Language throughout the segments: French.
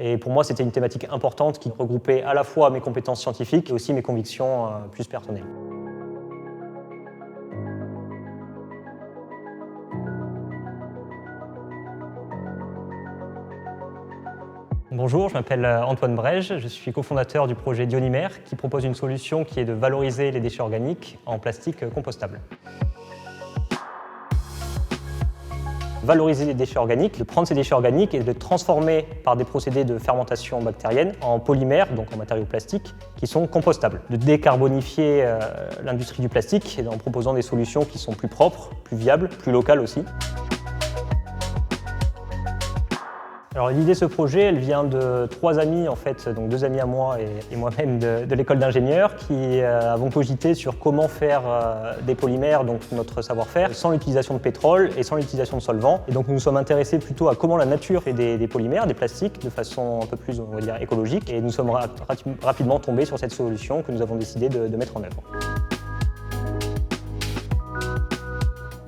Et pour moi, c'était une thématique importante qui regroupait à la fois mes compétences scientifiques et aussi mes convictions plus personnelles. Bonjour, je m'appelle Antoine Brège, je suis cofondateur du projet Dionymère qui propose une solution qui est de valoriser les déchets organiques en plastique compostable. Valoriser les déchets organiques, de prendre ces déchets organiques et de les transformer par des procédés de fermentation bactérienne en polymères, donc en matériaux plastiques, qui sont compostables. De décarbonifier l'industrie du plastique en proposant des solutions qui sont plus propres, plus viables, plus locales aussi. Alors l'idée de ce projet, elle vient de 3 amis en fait, donc 2 amis à moi et moi-même de l'école d'ingénieurs qui avons cogité sur comment faire des polymères, donc notre savoir-faire, sans l'utilisation de pétrole et sans l'utilisation de solvants. Et donc nous nous sommes intéressés plutôt à comment la nature fait des polymères, des plastiques, de façon un peu plus, on va dire, écologique. Et nous sommes rapidement tombés sur cette solution que nous avons décidé de mettre en œuvre.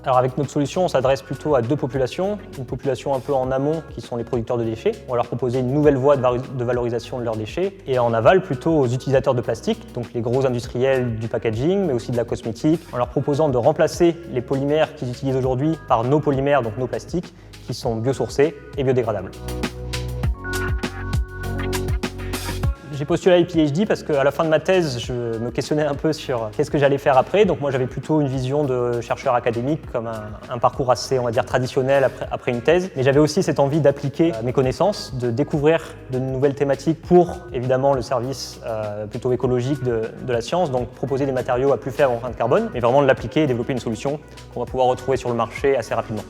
Alors avec notre solution, on s'adresse plutôt à 2 populations. Une population un peu en amont, qui sont les producteurs de déchets. On va leur proposer une nouvelle voie de valorisation de leurs déchets. Et en aval, plutôt aux utilisateurs de plastique, donc les gros industriels du packaging, mais aussi de la cosmétique, en leur proposant de remplacer les polymères qu'ils utilisent aujourd'hui par nos polymères, donc nos plastiques, qui sont biosourcés et biodégradables. J'ai postulé à l'IPHD parce qu'à la fin de ma thèse, je me questionnais un peu sur qu'est-ce que j'allais faire après. Donc moi, j'avais plutôt une vision de chercheur académique, comme un parcours assez, on va dire, traditionnel après une thèse. Mais j'avais aussi cette envie d'appliquer mes connaissances, de découvrir de nouvelles thématiques pour, évidemment, le service plutôt écologique de la science. Donc proposer des matériaux à plus faible empreinte carbone, mais vraiment de l'appliquer et développer une solution qu'on va pouvoir retrouver sur le marché assez rapidement.